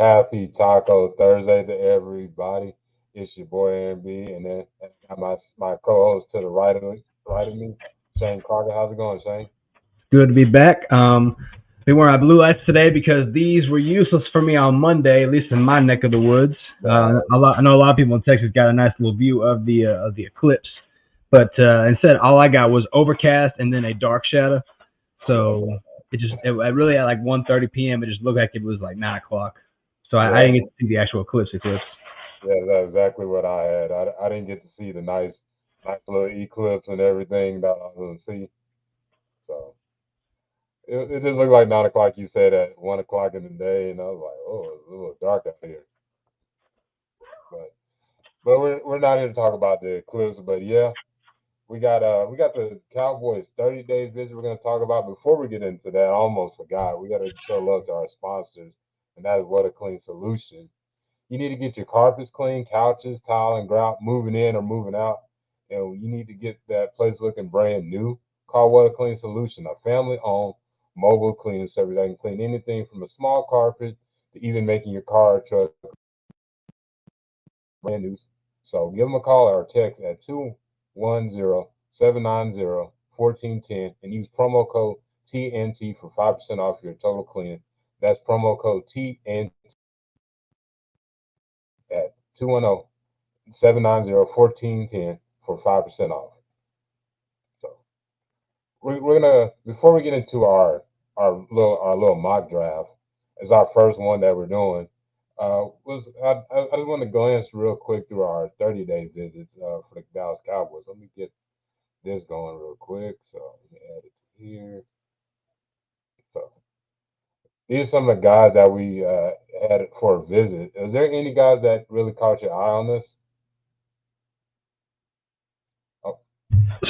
Happy Taco Thursday to everybody. It's your boy MB, and then I got my co-host to the right of me, Shane Carter. How's it going, Shane? Good to be back. We wearing our blue lights today because these were useless for me on Monday, at least in my neck of the woods. Uh, I know a lot of people in Texas got a nice little view of the eclipse, but instead all I got was overcast and then a dark shadow. yeah, So it really at like 1:30 p.m. It just looked like it was like 9 o'clock. So I yeah, didn't get to see the actual eclipse. yeah. That's exactly what I had. I didn't get to see the nice little eclipse and everything that I was going to see. So it just looked like 9 o'clock. You said at 1 o'clock in the day, and I was like, oh, it's a little dark out here. But we're not here to talk about the eclipse. But yeah, we got the Cowboys 30-day visit we're gonna talk about. Before we get into that, I almost forgot. We gotta show love to our sponsors, and that is What a Clean Solution. You need to get your carpets clean, couches, tile, and grout moving in or moving out. And you need to get that place looking brand new. Call What a Clean Solution, a family owned mobile cleaning service that can clean anything from a small carpet to even making your car or truck brand new. So give them a call or text at 210-790-1410 and use promo code TNT for 5% off your total cleaning. That's promo code TNT at 210-790-1410 for 5% off. So we're gonna before we get into our little mock draft as our first one that we're doing. I just want to glance real quick through our 30-day visits for the Dallas Cowboys. Let me get this going real quick. So let me add it to here. So these are some of the guys that we had for a visit. Is there any guys that really caught your eye on this? Oh,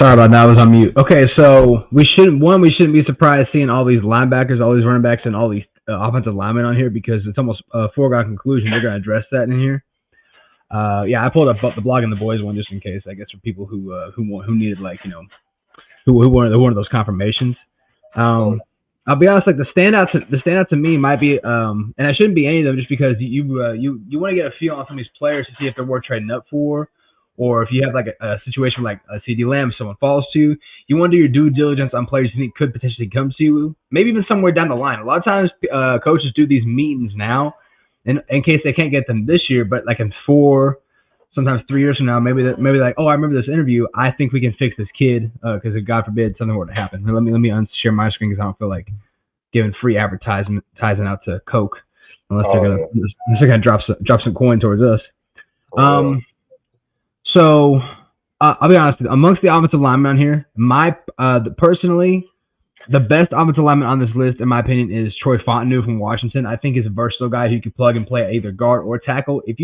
Sorry about that. I was on mute. Okay, so we shouldn't be surprised seeing all these linebackers, all these running backs, and all these offensive linemen on here because it's almost a foregone conclusion they're going to address that in here. Yeah, I pulled up the blog and the boys one just in case. I guess for people who needed like who wanted those confirmations. oh, Um, I'll be honest, like the standout to me might be and I shouldn't be any of them just because you want to get a feel on some of these players to see if they're worth trading up for, or if you have like a situation like a CD Lamb, someone falls to, you want to do your due diligence on players you think could potentially come to you, maybe even somewhere down the line. A lot of times, coaches do these meetings now, in case they can't get them this year, but like in 4, sometimes 3 years from now, maybe like, oh, I remember this interview. I think we can fix this kid because if God forbid something were to happen. Let me unshare my screen because I don't feel like giving free advertising out to Coke yeah, unless they're gonna drop some coin towards us. for real. Um, so I'll be honest with you. Amongst the offensive linemen on here, personally, the best offensive lineman on this list, in my opinion, is Troy Fontenot from Washington. I think he's a versatile guy who can plug and play at either guard or tackle. If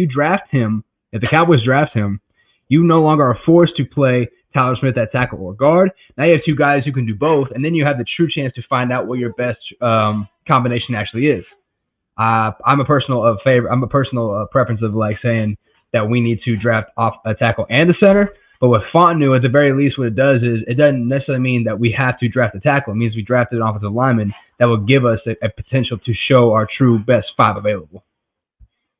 the Cowboys draft him, you no longer are forced to play Tyler Smith at tackle or guard. Now you have two guys who can do both, and then you have the true chance to find out what your best combination actually is. I'm a personal favor. I'm a personal preference of like saying that we need to draft off a tackle and a center. But with Fontenot, at the very least, what it does is it doesn't necessarily mean that we have to draft a tackle. It means we drafted an offensive lineman that will give us a potential to show our true best five available.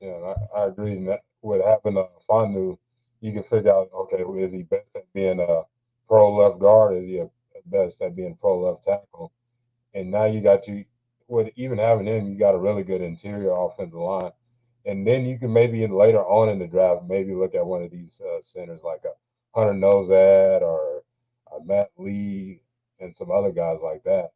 Yeah, and I agree. And that what happened to Fanu, you can figure out, okay, is he best at being a pro left guard? Is he best at being pro left tackle? And now with even having him, you got a really good interior offensive line. And then you can maybe later on in the draft, maybe look at one of these centers like a Hunter Nozad or a Matt Lee and some other guys like that.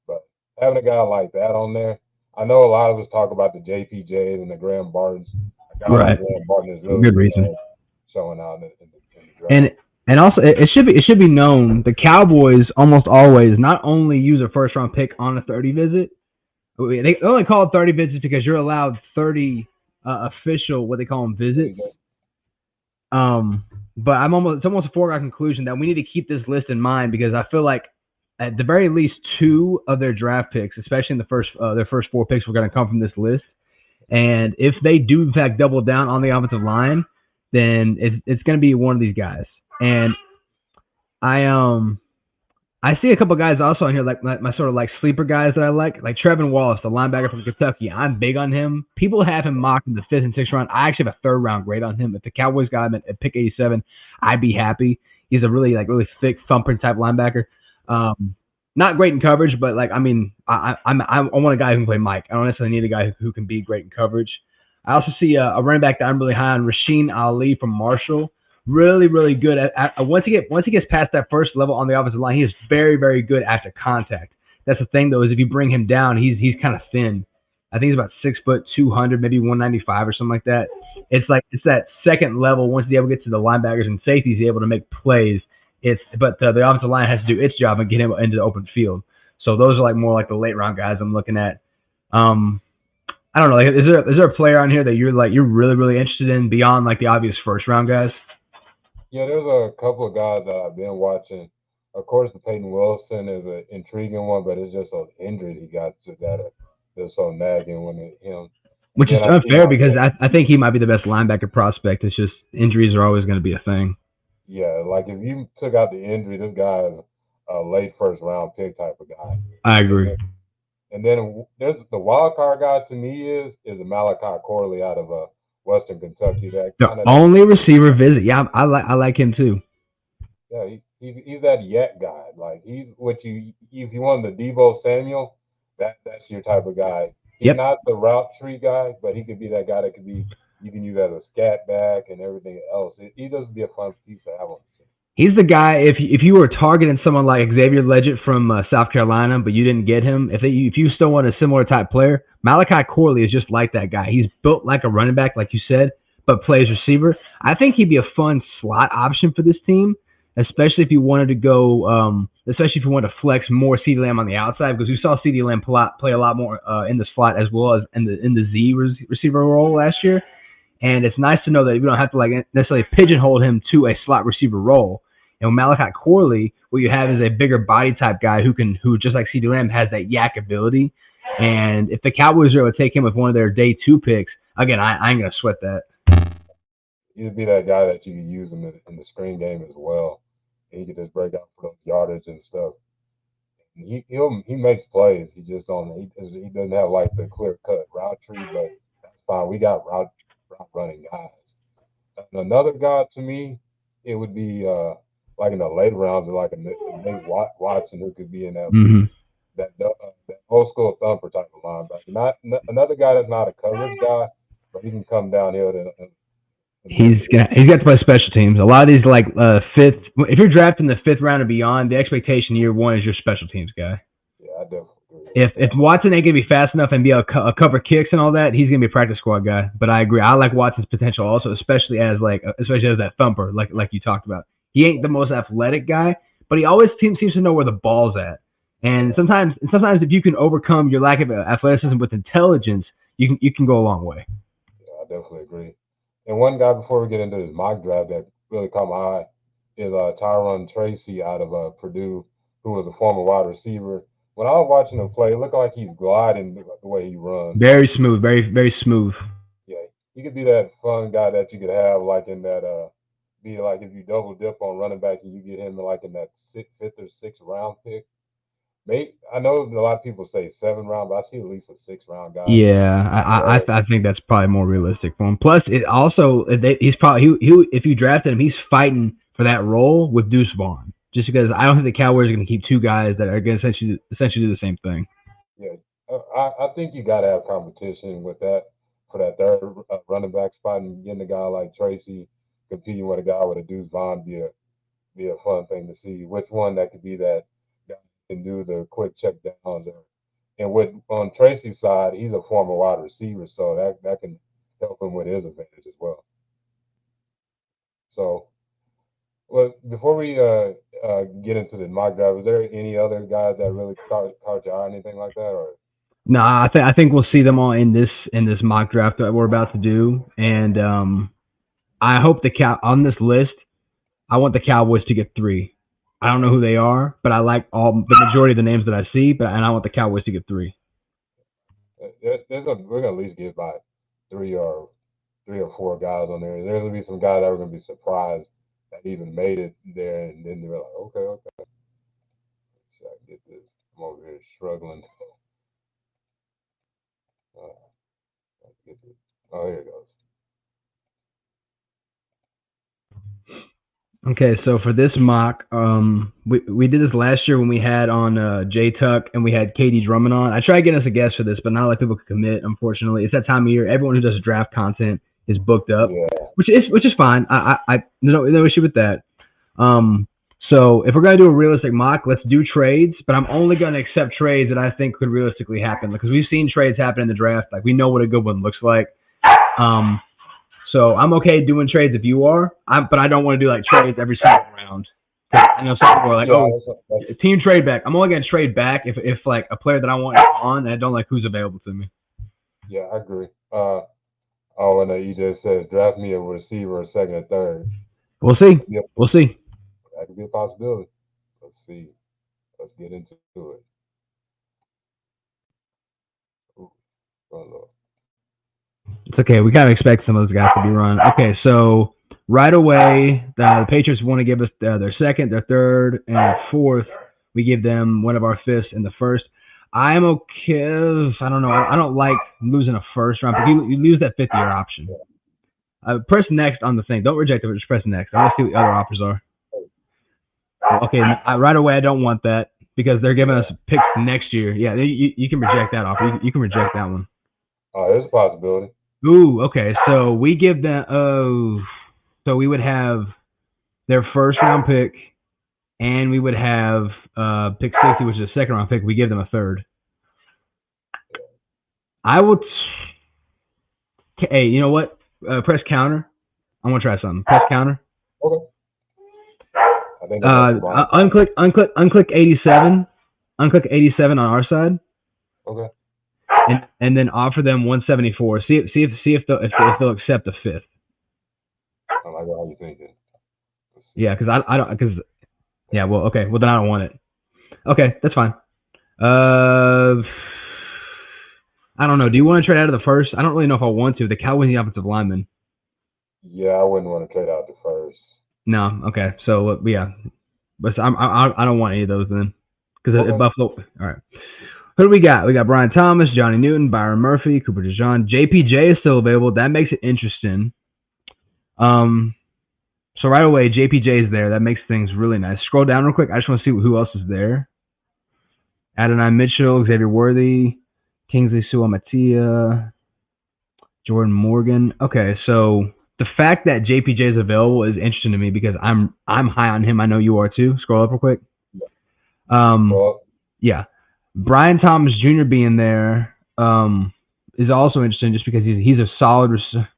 But having a guy like that on there, I know a lot of us talk about the JPJs and the Graham Bartons. A guy like Right. Graham Barton is For good really reason. showing out in the draft. And and also it should be known the Cowboys almost always not only use a first round pick on a 30 visit. They only call it 30 visits because you're allowed 30 official what they call them There you visits. go. Um, but it's almost a foregone conclusion that we need to keep this list in mind because I feel like at the very least two of their draft picks, especially in their first four picks, were going to come from this list. And if they do in fact double down on the offensive line, then it's going to be one of these guys. And I I see a couple guys also on here like my sort of like sleeper guys that I like Trevin Wallace, the linebacker from Kentucky. I'm big on him. People have him mocked in the fifth and sixth round. I actually have a third round grade on him. If the Cowboys got him at pick 87, I'd be happy. He's a really thick thumping type linebacker. Um, Not great in coverage, but like I mean, I want a guy who can play Mike. I don't necessarily need a guy who can be great in coverage. I also see a running back that I'm really high on, Rasheen Ali from Marshall. Really good once he gets past that first level on the offensive line, he is very good after contact. That's the thing though, is if you bring him down, he's kind of thin. I think he's about 6 foot 200, maybe 195 or something like that. It's that second level. Once he's able to get to the linebackers and safeties, he's able to make plays. The offensive line has to do its job and get him into the open field. So those are like more like the late round guys I'm looking at. Um, I don't know. Like, is there a player on here that you're really interested in beyond like the obvious first round guys? Yeah, there's a couple of guys that I've been watching. Of course, the Peyton Wilson is an intriguing one, but it's just those injuries he got to that are just so nagging when him. And Which is then I see unfair my because boy, I think he might be the best linebacker prospect. It's just injuries are always going to be a thing. yeah, like if you took out the injury, this guy is a late first round pick type of guy. I And agree. then, there's the wild card guy to me is Malachi Corley out of Western Kentucky. That The kind of that only receiver visit. Yeah, I like him too. yeah, he's that yet guy. Like he's what you if you want the Debo Samuel, that's your type of guy. He's Yep. not the route tree guy, but he could be that guy that could be you can use as a scat back and everything else. He just be a fun piece to have on the team. He's the guy. If you were targeting someone like Xavier Legend from South Carolina, but you didn't get him, if you still want a similar type player, Malachi Corley is just like that guy. He's built like a running back, like you said, but plays receiver. I think he'd be a fun slot option for this team, especially if you wanted to go, especially if you wanted to flex more CeeDee Lamb on the outside, because we saw CeeDee Lamb play a lot more in the slot as well as in the Z receiver role last year. And it's nice to know that we don't have to like necessarily pigeonhole him to a slot receiver role. And with Malachi Corley, what you have is a bigger body type guy who just like CeeDee Lamb has that yak ability. And if the Cowboys are able to take him with one of their day two picks, again, I ain't gonna sweat that. He'd be that guy that you could use in the screen game as well. And he could just break out for those yardage and stuff. And he makes plays. He just don't he doesn't have like the clear cut route tree, but that's fine. We got route running guys. And another guy to me, it would be like in the later rounds, like a Nate Watson who could be in Mm-hmm. that old school thumper type of linebacker. Another guy that's not a coverage guy, but he can come downhill and make plays. He's got to play special teams. A lot of these like fifth. If you're drafting the fifth round and beyond, the expectation year one is your special teams guy. Yeah, I definitely agree with If that. Watson ain't gonna be fast enough and be able to cover kicks and all that, he's gonna be a practice squad guy. But I agree. I like Watson's potential also, especially as that thumper, like you talked about. He ain't the most athletic guy, but he always seems to know where the ball's at. And Yeah, sometimes if you can overcome your lack of athleticism with intelligence, you can go a long way. yeah, I definitely agree. And one guy before we get into this mock draft that really caught my eye is Tyron Tracy out of Purdue, who was a former wide receiver. When I was watching him play, it looked like he's gliding the way he runs. Very smooth, very smooth. Yeah, he could be that fun guy that you could have like in that be like if you double dip on running back and you get him like in that fifth or sixth round pick. Maybe I know a lot of people say 7th round, but I see at least a 6th round guy Yeah, in that role. I think that's probably more realistic for him. Plus, it also he's probably if you drafted him, he's fighting for that role with Deuce Vaughn. Just because I don't think the Cowboys are going to keep two guys that are going to essentially do the same thing. Yeah, I think you got to have competition with that for that third running back spot, and getting a guy like Tracy competing with a guy with a Deuce Vaughn be a fun thing to see. Which one that could be that guy who can do the quick check downs, and with on Tracy's side, he's a former wide receiver, so that can help him with his advantage as well. So, well, before we get into the mock draft, is there any other guys that really caught your eye, anything like that, or No, I think we'll see them all in this mock draft that we're about to do, and I hope the cow on this list. I want the Cowboys to get three. I don't know who they are, but I like all the majority of the names that I see. And I want the Cowboys to get three. we're gonna at least get by three or four guys on there. There's gonna be some guys that are gonna be surprised that even made it there, and then they're like, okay, okay. I get this. I'm over here struggling. Let's get this. Oh, here it goes. Okay, so for this mock, we did this last year when we had on J Tuck and we had Katie Drummond on. I tried getting us a guest for this, but not a lot of people could commit. Unfortunately, it's that time of year. Everyone who does draft content is booked up, Yeah, which is fine. I no issue with that. Um, so if we're gonna do a realistic mock, let's do trades. But I'm only gonna accept trades that I think could realistically happen because we've seen trades happen in the draft. Like we know what a good one looks like. Um, so I'm okay doing trades if you are. But I don't want to do like trades every single round. I know some people are like, yeah, oh, team trade back. I'm only gonna trade back if like a player that I want is on and I don't like who's available to me. yeah, I agree. Oh, and EJ says draft me a receiver, a second or third. We'll see. Yep, We'll see. that could be a possibility. Let's see. Let's get into it. Ooh, oh, no. It's okay. We kind of expect some of those guys to be run. Okay, so right away, the Patriots want to give us their second, their third, and their fourth. We give them one of our fifths in the first. I'm okay. I don't know. I don't like losing a first round, but you lose that 50-year option. Press next on the thing. Don't reject it, but just press next. I want to see what the other offers are. Okay, right away, I don't want that because they're giving us picks next year. Yeah, you can reject that offer. You can reject that one. Oh, there's a possibility. Ooh, okay. So we give them. Oh, so we would have their first round pick, and we would have pick 60, which is a second round pick. We give them a third. I will. Hey, you know what? Press counter. I want to try something. Press counter. Okay. I think unclick 87. Unclick 87 on our side. Okay. And then offer them 174. See if they'll accept the fifth. I like how you thinking. Yeah, because I don't because yeah. Well, okay. Well, then I don't want it. Okay, that's fine. I don't know. Do you want to trade out of the first? I don't really know if I want to. The Cowboys need offensive lineman. Yeah, I wouldn't want to trade out the first. No. Okay. So yeah, but I don't want any of those then because Okay. Buffalo. All right. Who do we got? We got Brian Thomas, Johnny Newton, Byron Murphy, Cooper DeJean. JPJ is still available. That makes it interesting. So right away, JPJ is there. That makes things really nice. Scroll down real quick. I just want to see who else is there. Adonai Mitchell, Xavier Worthy, Kingsley Suamatia, Jordan Morgan. Okay, so the fact that JPJ is available is interesting to me because I'm high on him. I know you are too. Scroll up real quick. Yeah. Brian Thomas Jr. being there is also interesting just because he's a solid receiver.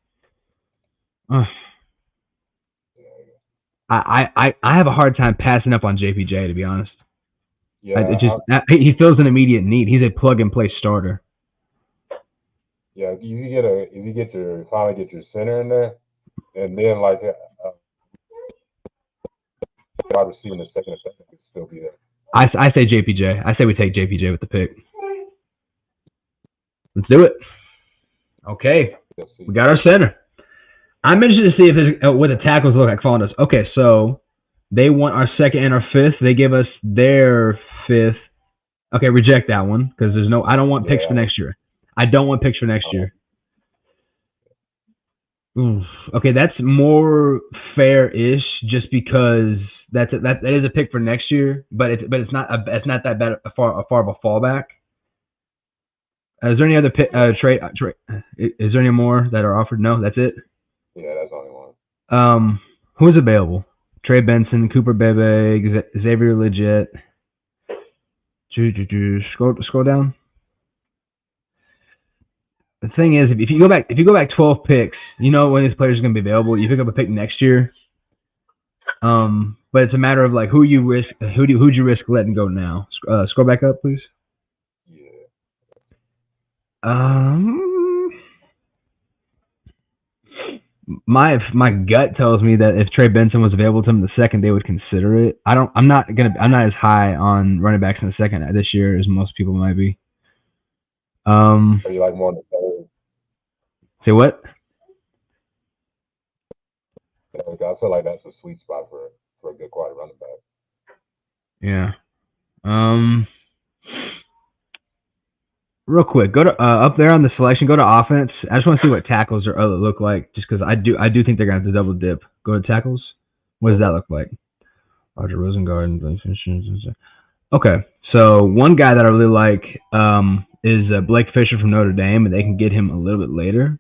I have a hard time passing up on JPJ, to be honest. Yeah, he fills an immediate need. He's a plug and play starter. Yeah, if you finally get your center in there, and then like wide receiver in the second and third could still be there. I say JPJ. I say we take JPJ with the pick. Let's do it. Okay, we got our center. I'm interested to see if what the tackles look like following us. Okay, so they want our second and our fifth. They give us their fifth. Okay, reject that one because there's no. I don't want picks for next year. I don't want picks for next year. Oof. Okay, that's more fair-ish, just because that is a pick for next year, but it's not that bad a far of a fallback. Is there any other trade? Is there any more that are offered? No, that's it. Yeah, that's the only one. Who's available? Trey Benson, Cooper Bebe, Xavier Legit. Scroll down. The thing is, if you go back 12 picks, you know when these players are going to be available. You pick up a pick next year. But it's a matter of like who'd you risk letting go now? Scroll back up, please. Yeah. My gut tells me that if Trey Benson was available to them in the second, they would consider it. I'm not as high on running backs in the second this year as most people might be. Are you like more on the third? Say what? I feel like that's a sweet spot for a good quality running back. Yeah. Um, real quick, go to up there on the selection. Go to offense. I just want to see what tackles or other look like, just because I do think they're gonna have to double dip. Go to tackles. What does that Okay. look like? Roger Rosengard. Okay, so one guy that I really like is Blake Fisher from Notre Dame, and they can get him a little bit later.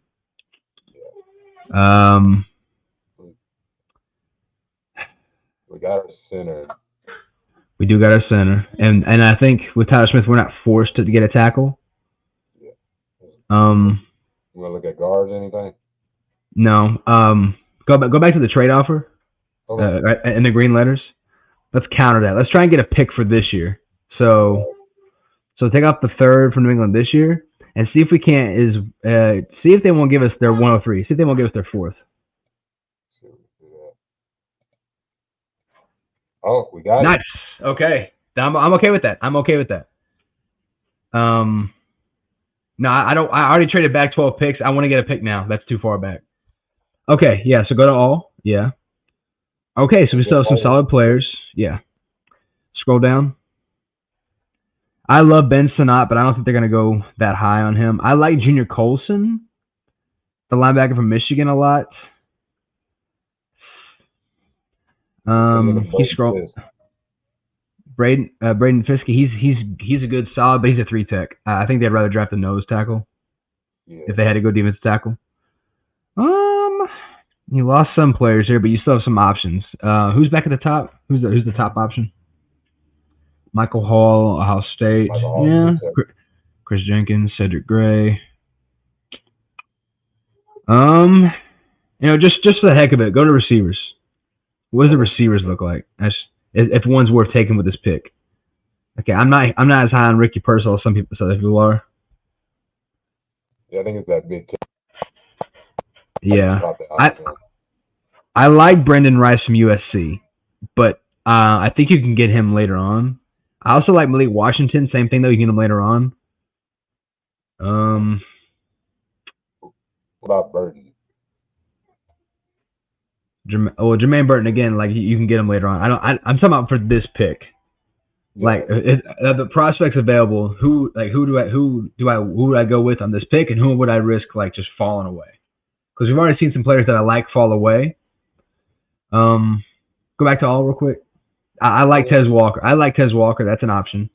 Um, We got our center. we do got our center, and I think with Tyler Smith, we're not forced to get a tackle. Yeah. Um, You want to look at guards? Anything? no. Go back to the trade offer Okay. in the green letters. Let's counter that. Let's try and get a pick for this year. So take off the third from New England this year, and see if we can't see if they won't give us their 103. See if they won't give us their fourth. Oh, we got Nice. it. Okay. I'm okay with that. I'm okay with that. No, I don't. I already traded back 12 picks. I want to get a pick now. That's too far back. Okay. Yeah. So go to all. Yeah. Okay. So we still have some solid players. Yeah. Scroll down. I love Ben Sinnott, but I don't think they're going to go that high on him. I like Junior Colson, the linebacker from Michigan, a lot. He's scroll. Braden Fiske, he's a good solid, but he's a 3-tech. I think they'd rather draft a nose tackle if they had to go defensive tackle. You lost some players here, but you still have some options. Who's back at the top? Who's the top option? Michael Hall, Ohio State. Yeah. Chris Jenkins, Cedric Gray. Just for the heck of it, go to receivers. What does the receivers look like? If one's worth taking with this pick. Okay, I'm not as high on Ricky Pearsall as some people are. Yeah, I think it's that big kid. Yeah, I like Brendan Rice from USC, but I think you can get him later on. I also like Malik Washington. Same thing though, you can get him later on. What about Burton? Jermaine Burton again. Like you can get him later on. I'm talking about for this pick. Like the prospects available, who would I go with on this pick, and who would I risk like just falling away? Because we've already seen some players that I like fall away. Go back to all real quick. I like Tez Walker. That's an option.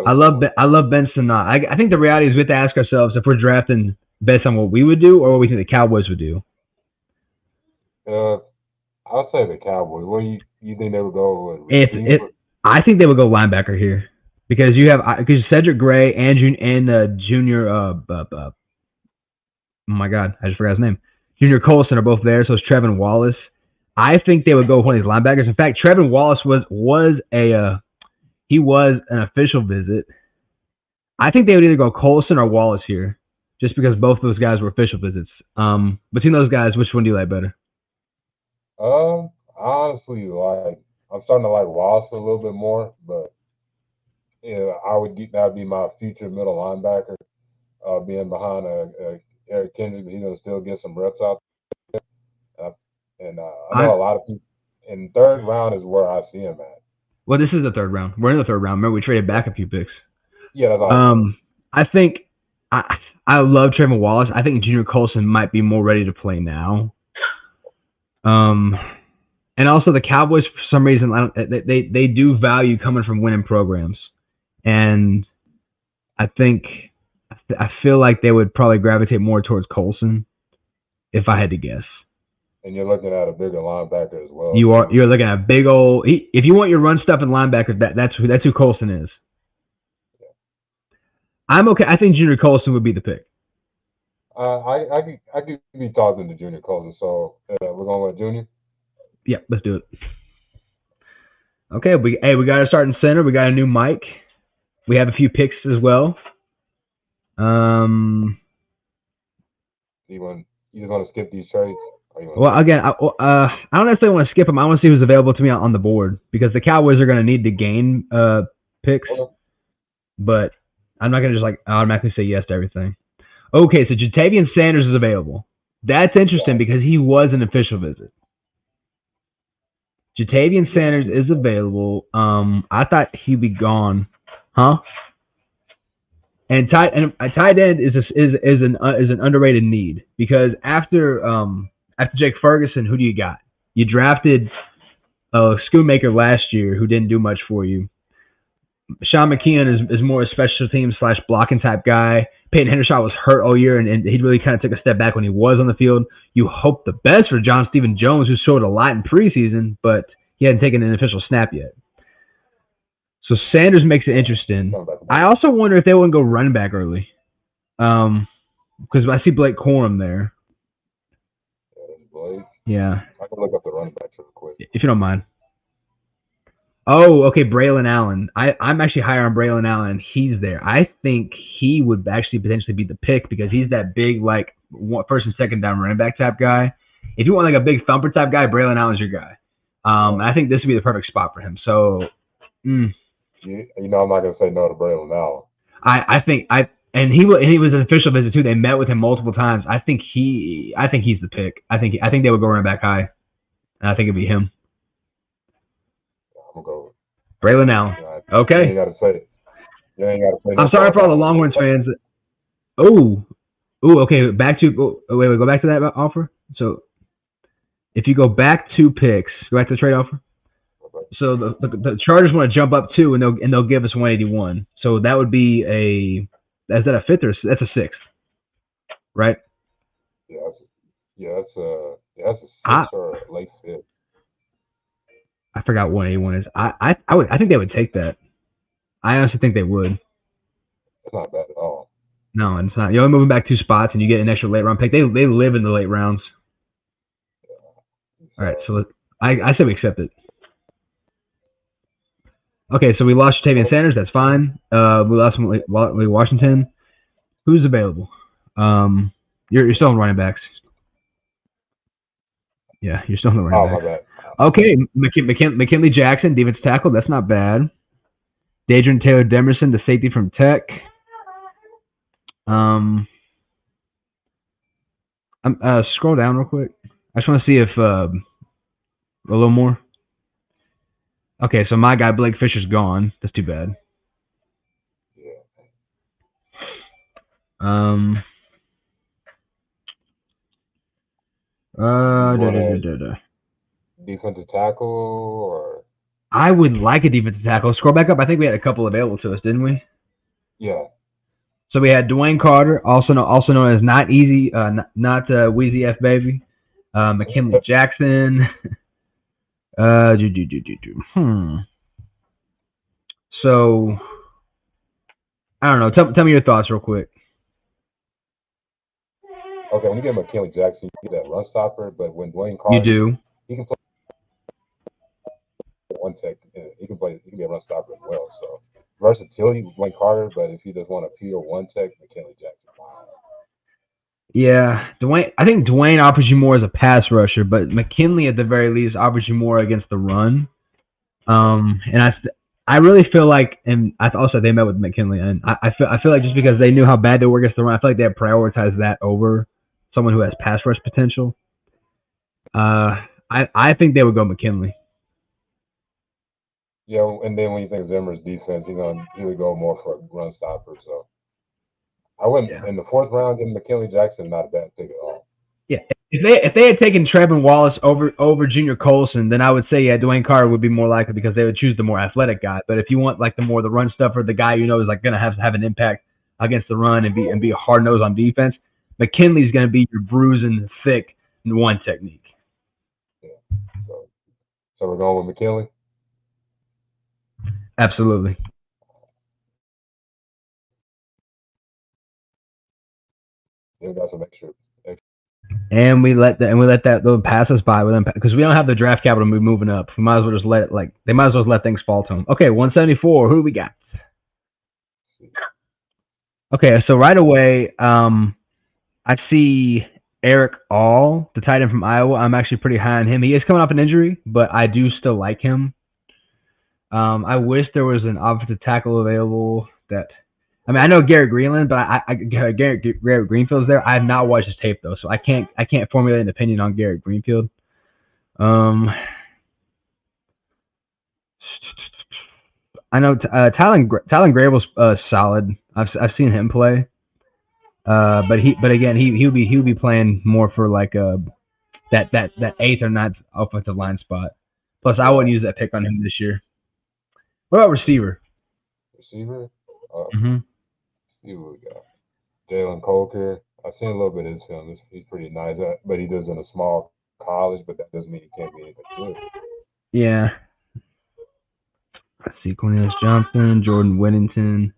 I love Ben Sinnott. I think the reality is we have to ask ourselves if we're drafting based on what we would do or what we think the Cowboys would do. I'll say the Cowboys. What do you think they would go with? I think they would go linebacker here because because Cedric Gray and Junior. Oh my God, I just forgot his name. Junior Colson are both there, so it's Trevin Wallace. I think they would go with one of these linebackers. In fact, Trevin Wallace was an official visit. I think they would either go Colson or Wallace here, just because both those guys were official visits. Between those guys, which one do you like better? Honestly, I'm starting to like Wallace a little bit more, but that would be my future middle linebacker, being behind Eric Kendrick. He's gonna still get some reps out there. And I know a lot of people in third round is where I see him at. Well, this is the third round. We're in the third round. Remember, we traded back a few picks. Yeah, that's all. I think I love Trevor Wallace. I think Junior Colson might be more ready to play now. And also the Cowboys, for some reason, they do value coming from winning programs, and I feel like they would probably gravitate more towards Colson, if I had to guess. And you're looking at a bigger linebacker as well. You're looking at a big old. If you want your run stuff in linebackers, that's who Colson is. Yeah. I'm okay. I think Junior Colson would be the pick. I could be talking to Junior Colson, so we're going with Junior. Yeah, let's do it. Okay, we got our starting center. We got a new mic. We have a few picks as well. You just want to skip these trades? Well, again, I don't necessarily want to skip them. I want to see who's available to me on the board because the Cowboys are going to need to gain picks, but I'm not going to just like automatically say yes to everything. Okay, so Jatavian Sanders is available. That's interesting because he was an official visit. Jatavian Yes, Sanders is available. I thought he'd be gone, huh? And tight end is an underrated need because after Jake Ferguson, who do you got? You drafted Schoonmaker last year, who didn't do much for you. Sean McKeon is more a special team / blocking type guy. Peyton Hendershot was hurt all year, and he really kind of took a step back when he was on the field. You hope the best for John Stephen Jones, who showed a lot in preseason, but he hadn't taken an official snap yet. So Sanders makes it interesting. I also wonder if they wouldn't go running back early, because I see Blake Corum there. Blake. Yeah, I can look up the running backs real quick. if you don't mind. Oh, okay, Braylon Allen. I'm actually higher on Braylon Allen. He's there. I think he would actually potentially be the pick because he's that big, like, first and second down running back type guy. If you want like a big thumper type guy, Braylon Allen's your guy. I think this would be the perfect spot for him. So, you know, I'm not gonna say no to Braylon Allen. I think and he was an official visit too. They met with him multiple times. I think he's the pick. I think they would go running back high, and I think it'd be him. I'm gonna go with Braylon Allen. Okay. You ain't gotta say it. You ain't gotta say. I'm sorry for all the Longhorns fans. Oh, okay. Back to wait. Go back to that offer. So, if you go back 2 picks, go back to the trade offer. Okay. So the Chargers want to jump up 2, and they'll give us 181. So that would be is that a 5th or that's a 6th, right? Yeah, that's a 6th or a late 5th. I forgot what 181 is. I think they would take that. I honestly think they would. It's not bad at all. No, it's not. You're only moving back 2 spots, and you get an extra late round pick. They live in the late rounds. Yeah. All right, so I say we accept it. Okay, so we lost Jatavian Sanders. That's fine. We lost Lee Washington. Who's available? You're still on running backs. Yeah, you're still on the running backs. My bad. Okay, McKinley Jackson, defensive tackle. That's not bad. Dadrian Taylor Demerson, the safety from Tech. Scroll down real quick. I just want to see if a little more. Okay, so my guy Blake Fisher's gone. That's too bad. Yeah. Defensive tackle or? I would like a defensive tackle. Scroll back up. I think we had a couple available to us, didn't we? Yeah. So we had Dwayne Carter, also known as Not Easy, not Wheezy F Baby, McKinley Jackson. So I don't know. Tell me your thoughts real quick. Okay, when you get McKinley Jackson, you get that run stopper, but when Dwayne Carter, you do. He can play one tech. He can be a run stopper as well. So versatility with Dwayne Carter, but if you just want a pure one tech, McKinley Jackson. Yeah, I think Dwayne offers you more as a pass rusher, but McKinley at the very least offers you more against the run. And I really feel like, and I also they met with McKinley, and I feel like just because they knew how bad they were against the run, I feel like they have prioritized that over someone who has pass rush potential. I think they would go McKinley. Yeah, and then when you think of Zimmer's defense, he would go more for a run stopper. So I wouldn't in the 4th round. Getting McKinley Jackson, not a bad pick at all. Yeah, if they had taken Trevin Wallace over Junior Colson, then I would say Dwayne Carter would be more likely because they would choose the more athletic guy. But if you want like the run stuffer, the guy is like gonna have an impact against the run and be a hard nose on defense, McKinley's gonna be your bruising thick one technique. Yeah. So we're going with McKinley. Absolutely. Yeah, we got some extra. And we let that they'll pass us by with them because we don't have the draft capital moving up. We might as well just they might as well let things fall to them. Okay, 174. Who do we got? Okay, so right away, I see Eric All, the tight end from Iowa. I'm actually pretty high on him. He is coming off an injury, but I do still like him. I wish there was an offensive tackle available that. I mean, I know Garrett Greenland, but Garrett Greenfield's there. I have not watched his tape though, so I can't formulate an opinion on Garrett Greenfield. I know Tylen Grable's solid. I've seen him play. But again he'll be playing more for like that eighth or ninth offensive line spot. Plus, I Yeah, wouldn't use that pick on him this year. What about receiver? receiver. Mm-hmm. See what we got. Jalen Coker. I've seen a little bit of his film. He's pretty nice, but he does in a small college. But that doesn't mean he can't be anything good. Yeah. Let's see, Cornelius Johnson, Jordan Whittington.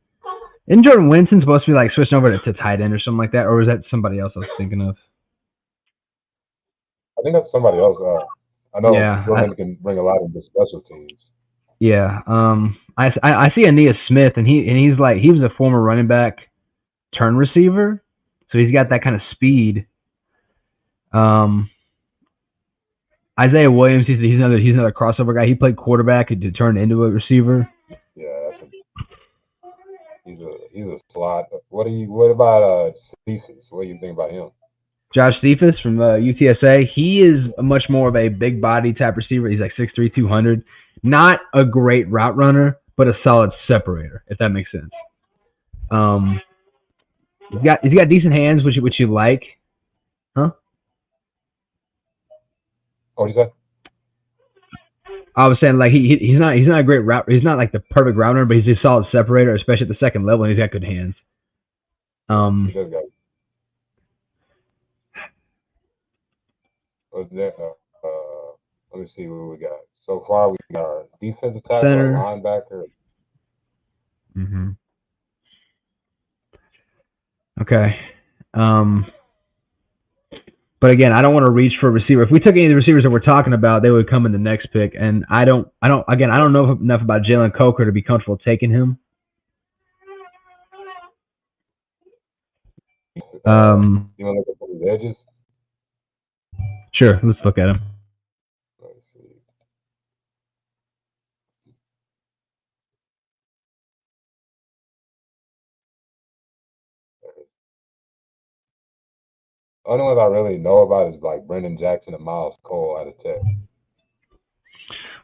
Isn't Jordan Whittington supposed to be like switching over to tight end or something like that, or was that somebody else I was thinking of? I think that's somebody else. I know Yeah, Jordan can bring a lot into special teams. yeah. I see Aeneas Smith, and he's like he was a former running back turn receiver, so he's got that kind of speed. Um, Isaiah Williams, he's another crossover guy. He played quarterback and turned into a receiver. Yeah, he's a slot. What about Cephas? What do you think about him? Josh Cephas from UTSA. He is much more of a big body type receiver. He's like 6'3", 200. Not a great route runner, but a solid separator, if that makes sense. Um, he's got decent hands, which you like, huh? What do you say? I was saying like he's not a great route. He's not like the perfect route runner, but he's a solid separator, especially at the second level, and he's got good hands. Yeah, he does got. Was there? Let me see what we got. So far, we got our defensive tackle, our Center. linebacker. Mm-hmm. Okay. Um, but again, I don't want to reach for a receiver. If we took any of the receivers that we're talking about, they would come in the next pick. And I don't know enough about Jalen Coker to be comfortable taking him. You want to look at these edges? Sure, let's look at him. Let's see. The only ones I really know about is like Brendan Jackson and Miles Cole out of Tech.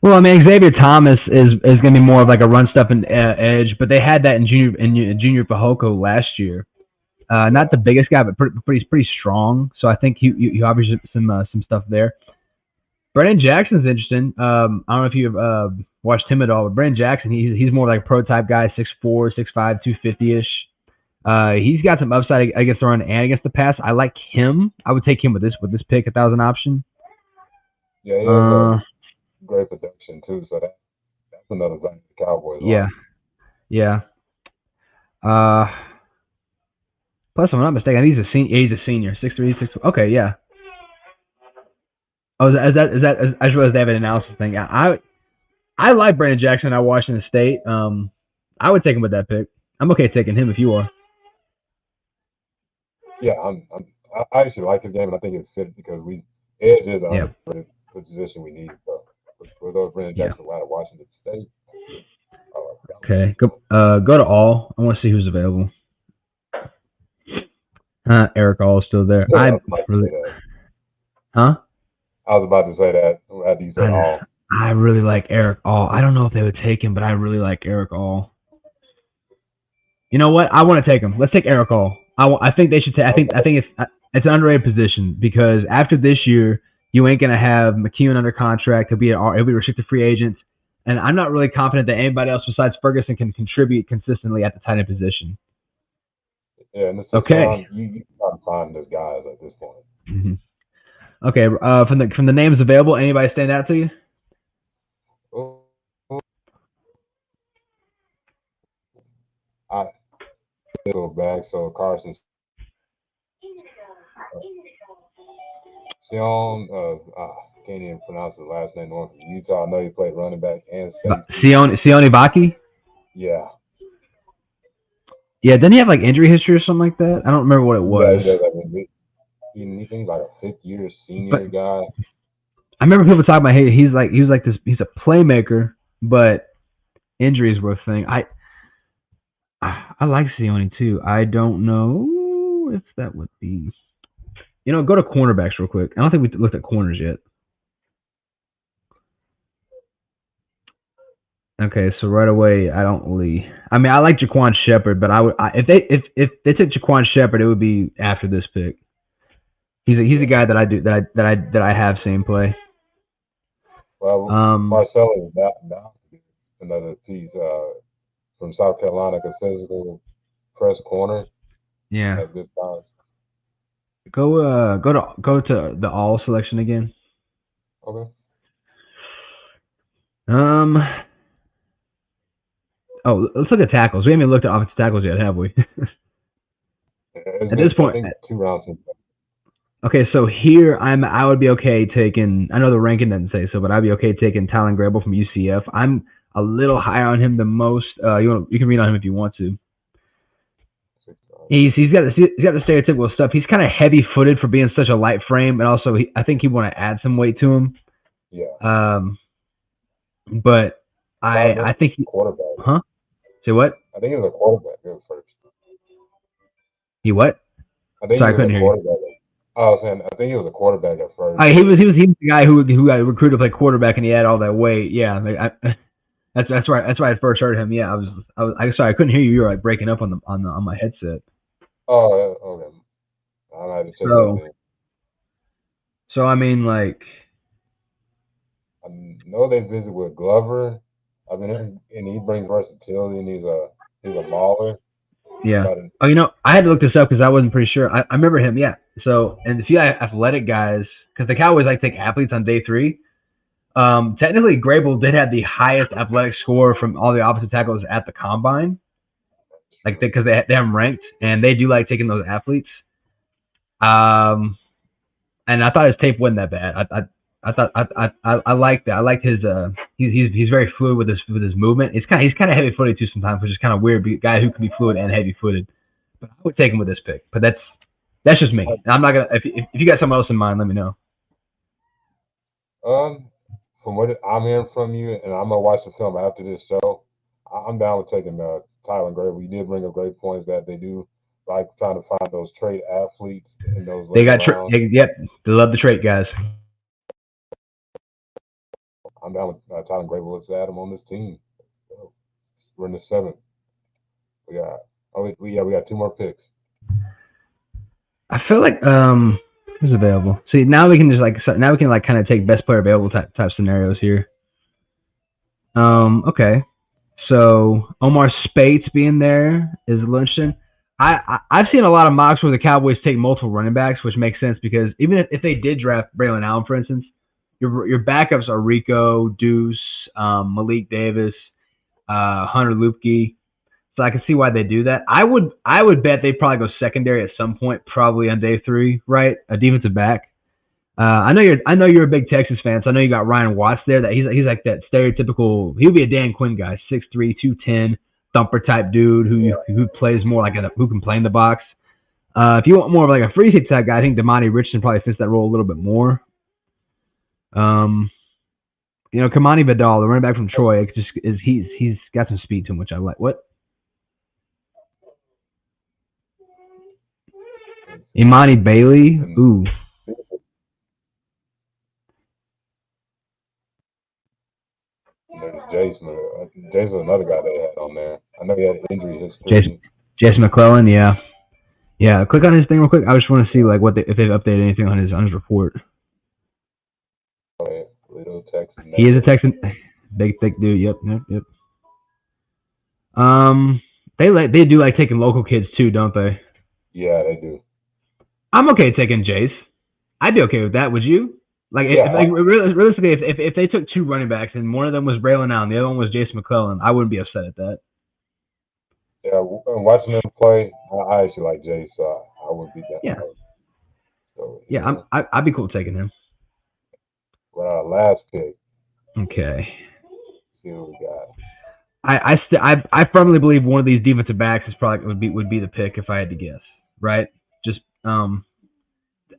Well, I mean, Xavier Thomas is going to be more of like a run stuff and edge, but they had that in junior Pahoko last year. Yeah, Not the biggest guy, but pretty strong. So I think you obviously some stuff there. Brendan Jackson's interesting. I don't know if you've watched him at all, but Brendan Jackson, he's more like a prototype guy, 6'4", 6'5", 250-ish. He's got some upside against the run and against the pass. I like him. I would take him with this pick if that was an option. yeah, he has a great production too. So that's another thing the Cowboys Yeah, like. yeah. Plus, if I'm not mistaken, he's a senior. Yeah, he's a senior. 6'3", 6. Okay, yeah. Oh, I just realized they have an analysis thing. I like Brandon Jackson at Washington State. I would take him with that pick. I'm okay taking him if you are. Yeah, I actually like his game, and I think it fits because edge is Yeah, the position we need. So with those Brendan yeah. Jackson out of Washington State, Okay, go to all. I want to see who's available. Eric All is still there. yeah, I I was about to really, say that. huh? I was about to say that after you said I all. I really like Eric All. I don't know if they would take him, but I really like Eric All. You know what? I want to take him. Let's take Eric All. I think they should take. I think it's an underrated position because after this year, you ain't gonna have McKeon under contract. He'll be a restricted free agent, and I'm not really confident that anybody else besides Ferguson can contribute consistently at the tight end position. Yeah, in the sixth Okay. round, you can't find those guys at this point. Mm-hmm. Okay. From the names available, anybody stand out to you? Oh, I go back. So Carson Sion, can't even pronounce his last name. One from Utah. I know he played running back and safety. Sione Baki. Yeah, Yeah. Didn't he have like injury history or something like that? I don't remember what it yeah, was. he does. He's like a fifth year But senior guy. I remember people talking about hey, he was like this. He's a playmaker, but injuries were a thing. I like Sione too. I don't know if that would be. Go to cornerbacks real quick. I don't think we looked at corners yet. Okay, so right away, I don't really. I mean, I like Jaquan Shepard, but if they took Jaquan Shepard, it would be after this pick. He's a Yeah. guy that I do that I have seen play. Well, Um, Marcelo is not another piece from South Carolina, a physical press corner yeah. at this time. Go to the all selection again. Okay. Um. Oh, let's look at tackles. We haven't even looked at offensive tackles yet, have we? It's At this been, I point, think, 2 rounds since. okay. So here, I would be okay taking. I know the ranking doesn't say so, but I'd be okay taking Talon Grable from UCF. I'm a little higher on him than most. You can read on him if you want to. He's got the stereotypical stuff. He's kind of heavy footed for being such a light frame, and also I think he want to add some weight to him. Yeah. Um, but I think Quarterback. huh? Say what? I think he was a quarterback at first. He what? I think he Sorry, I was a couldn't hear you. quarterback. I was saying, I think he was a quarterback at first. He was the guy who got recruited to play quarterback and he had all that weight. Yeah, that's why I first heard him. Yeah, I sorry I couldn't hear you. You were like breaking up on my headset. Oh, okay. I might have to check that So then. so I mean like I know they visit with Glover. I mean, and he brings versatility, and he's a mauler. yeah. But Oh, I had to look this up because I wasn't pretty sure. I remember him. Yeah. So and a few athletic guys because the Cowboys like take athletes on day three. Technically, Grable did have the highest athletic score from all the offensive tackles at the combine, like because they have them ranked, and they do like taking those athletes. Um, and I thought his tape wasn't that bad. I thought I liked that. I liked his he's very fluid with his movement. He's kind of heavy footed too sometimes, which is kind of weird. A guy who can be fluid and heavy footed, but I would take him with this pick. But that's just me. I'm not gonna. If you got someone else in mind, let me know. um, from what I'm hearing from you, and I'm gonna watch the film after this show, I'm down with taking Tyler Gray. We did bring up great points that they do like trying to find those trade athletes in those They later got rounds. yep. They love the trait guys. I'm down with Tyler Gray. Let's add him on this team. So, we're in the seventh. We got we got 2 more picks. I feel like who's available. See, now we can just now we can kind of take best player available type scenarios here. Okay. So Omar Spates being there is Lunston. I've seen a lot of mocks where the Cowboys take multiple running backs, which makes sense because even if they did draft Braylon Allen, for instance, your backups are Rico, Deuce, Malik Davis, Hunter Lupke. So I can see why they do that. I would bet they probably go secondary at some point, probably on day three, right? A defensive back. I know you're a big Texas fan, so I know you got Ryan Watts there. That he's like that stereotypical. He'll be a Dan Quinn guy, 6'3", 210, thumper type dude Yeah, who plays more like who can play in the box. If you want more of like a free safety type guy, I think Damani Richardson probably fits that role a little bit more. Um, Kamani Vidal, the running back from Troy, he's got some speed to him, which I like. What? Imani Bailey. and Ooh, there's Jason. Jason's another guy they had on there. I know he had injury Jason history. Jason McClellan. Yeah, yeah. Click on his thing real quick. I just want to see like if they've updated anything on his report. Little Texas He is a native. Texan, big thick dude. Yep. Um, they do like taking local kids too, don't they? Yeah, they do. I'm okay taking Jace. I'd be okay with that. Would you? Yeah, Realistically, if they took two running backs and one of them was Braylon Allen, the other one was Jason McClellan, I wouldn't be upset at that. yeah. And watching him play, I actually like Jay, so I would be down. Yeah, So yeah. him. I'd be cool taking him. Last pick. Okay. See what we got. I firmly believe one of these defensive backs is probably would be the pick if I had to guess. Right? Just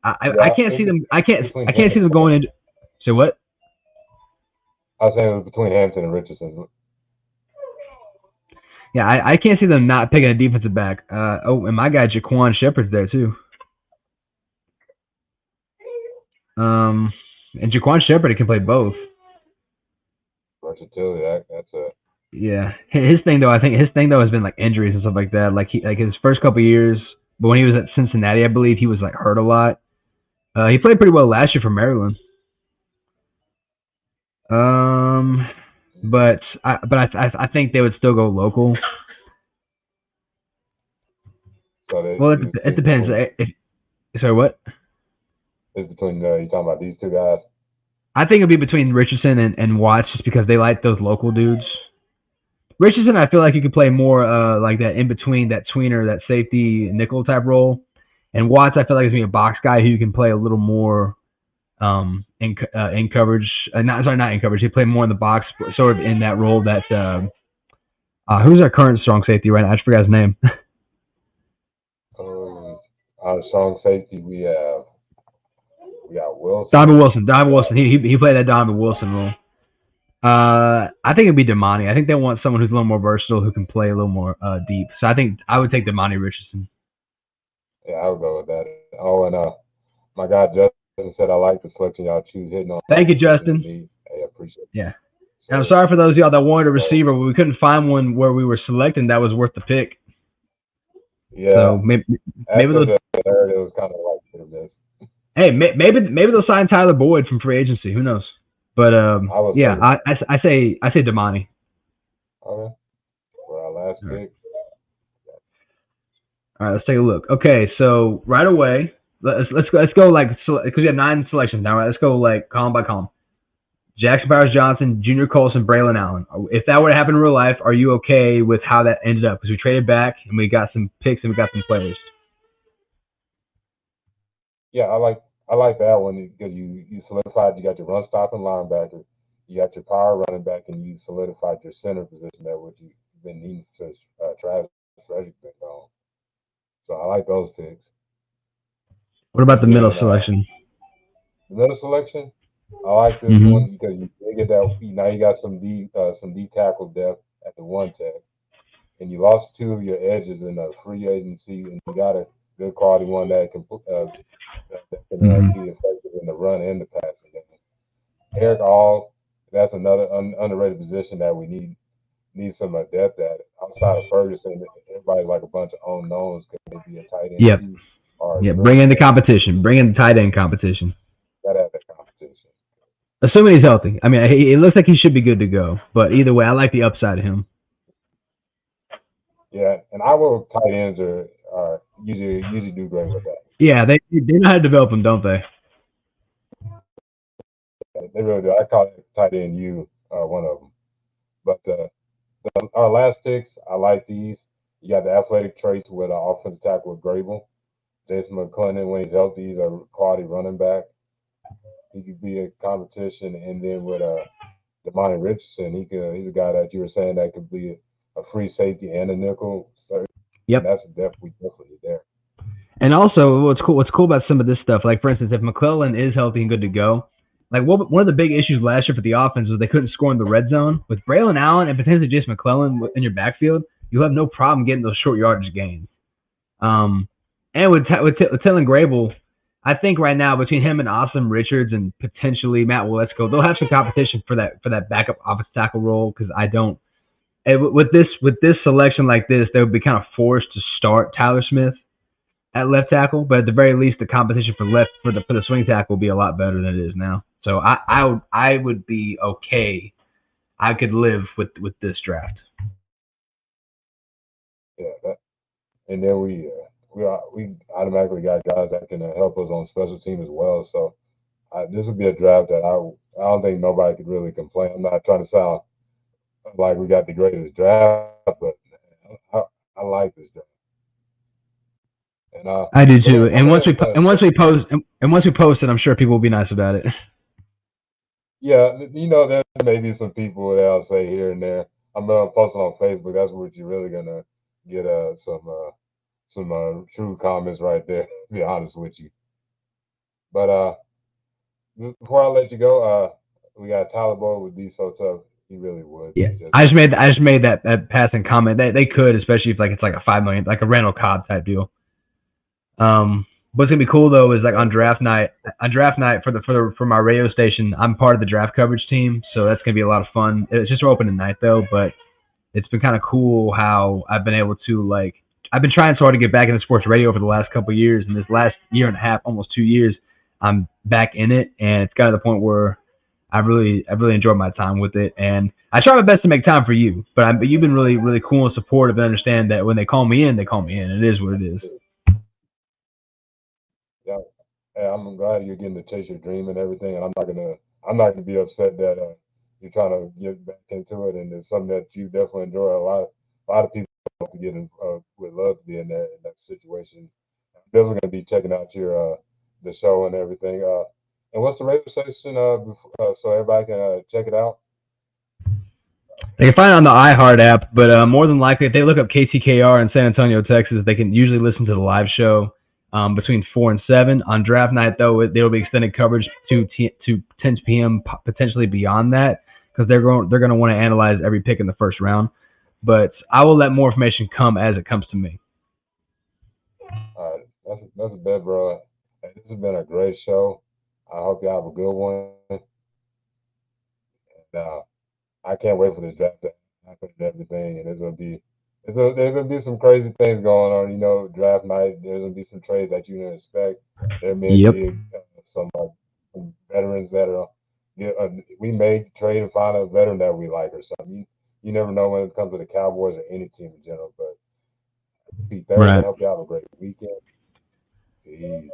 I Yeah, can't see it them. was between I him can't see and them going into. So what? I was saying it was between Hampton and Richardson. Yeah, I can't see them not picking a defensive back. And my guy Jaquan Shepard's there too. And Jaquan Shepard can play both. Versatility. That's a Yeah, his thing though, I think his thing though has been like injuries and stuff like that. Like his first couple years, but when he was at Cincinnati, I believe he was like hurt a lot. He played pretty well last year for Maryland. Um, but I think they would still go local. So that Well, you it think depends. between Sorry, what? it's between you talking about these two guys? I think it'd be between Richardson and Watts just because they like those local dudes. Richardson, I feel like you could play more like that in between, that tweener, that safety nickel type role. And Watts, I feel like is being a box guy who can play a little more in coverage. Not in coverage. He played more in the box, sort of in that role that who's our current strong safety right now? I just forgot his name. Um, our strong safety we got Donovan Wilson. Wilson. Donovan Wilson. He played that Donovan Wilson role. I think it'd be Damani. I think they want someone who's a little more versatile, who can play a little more deep. So I think I would take Damani Richardson. Yeah, I would go with that. Oh, and my guy Justin said I like the selection y'all choose hitting on all Thank you, positions in Justin. need. Hey, I appreciate it. Yeah. And I'm So, sorry for those of y'all that wanted a so receiver, but we couldn't find one where we were selecting that was worth the pick. yeah, So maybe after they'll the third, it was kind of like hit or miss. maybe they'll sign Tyler Boyd from free agency. Who knows? But I was yeah, thinking, I say Damani. okay, for our last All right. pick, All right, let's take a look. Okay, so right away, let's go like because we have 9 selections now. Right, let's go like column by column. Jackson Powers Johnson, Junior Colson, Braylon Allen. If that were to happen in real life, are you okay with how that ended up? Because we traded back and we got some picks and we got some players. yeah, I like that one because you solidified. You got your run stopping linebacker, you got your power running back, and you solidified your center position. That what you've been needing since Travis Frederick's been gone. So I like those picks. What about And the middle then selection? the middle selection, I like this Mm-hmm. one because you figured that now you got some D tackle depth at the one tech, and you lost two of your edges in the free agency, and you got a good quality one that can Mm-hmm. be effective in the run and the passing game. Eric All, that's another underrated position that we need some depth at. Outside of Ferguson, everybody's like a bunch of unknowns. Could they be a tight end Yep. too, or Yeah. drop Bring in the back? competition. Bring in the tight end competition. Got to have that competition. Assuming he's healthy. I mean, it looks like he should be good to go. But either way, I like the upside of him. Yeah, and our tight ends are usually do great with that. Yeah, they know how to develop them, don't they? They really do. I call it tight end U, one of them. But our last picks, I like these. You got the athletic traits with an offensive tackle with Grable. Jason McClendon, when he's healthy, he's a quality running back. He could be a competition. And then with Damani Richardson, he's a guy that you were saying that could be a free safety and a nickel. So, and Yep. that's definitely there. And also, what's cool about some of this stuff, like for instance, if McClellan is healthy and good to go, like one of the big issues last year for the offense was they couldn't score in the red zone. With Braylon Allen and potentially Jason McClellan in your backfield, you'll have no problem getting those short yardage gains. Um, and with Tillin Grable, I think right now between him and Austin Richards and potentially Matt Waletzko, they'll have some competition for that backup offensive tackle role because I don't. With this selection like this, they would be kind of forced to start Tyler Smith at left tackle, but at the very least, the competition for the swing tackle will be a lot better than it is now. So I would be okay. I could live with this draft. Yeah, and then we automatically got guys that can help us on special team as well. So this would be a draft that I don't think nobody could really complain. I'm not trying to sound like we got the greatest draft, but I, I like this draft. And I do what too. are, what And once are we and once we post and once we post it, I'm sure people will be nice about it. yeah, there may be some people that'll say here and there. I'm gonna post it on Facebook. That's what you're really gonna get some true comments right there. To be honest with you, but before I let you go, we got Tyler Boyd would be so tough. He really would. Yeah, He just I just made that passing comment. They could, especially if like it's like a 5 million, like a Randall Cobb type deal. What's gonna be cool though is like on draft night. On draft night for my radio station, I'm part of the draft coverage team, so that's gonna be a lot of fun. It's just open tonight though, but it's been kind of cool how I've been able to like I've been trying so hard to get back into sports radio for the last couple of years, and this last year and a half, almost 2 years, I'm back in it, and it's got to the point where I really enjoyed my time with it, and I try my best to make time for you. But you've been really cool and supportive, and understand that when they call me in, they call me in. It is what it is. Yeah, hey, I'm glad you're getting to chase your dream and everything, and I'm not gonna be upset that you're trying to get back into it, and it's something that you definitely enjoy. A lot of people love to would love to be in that situation. I'm definitely gonna be checking out your the show and everything. And what's the radio station? So everybody can check it out. They can find it on the iHeart app, but more than likely, if they look up KTKR in San Antonio, Texas, they can usually listen to the live show between 4 and 7 on draft night. Though there will be extended coverage to 10 p.m. potentially beyond that because they're going to want to analyze every pick in the first round. But I will let more information come as it comes to me. All right, that's a bet, bro. Hey, this has been a great show. I hope you have a good one. And, I can't wait for this draft to happen and everything. And there's gonna be some crazy things going on. Draft night. There's gonna be some trades that you didn't expect. There may Yep. be some veterans that are we may trade and find a veteran that we like or something. You never know when it comes to the Cowboys or any team in general. But Pete Thursday, Right. hope you have a great weekend. Peace.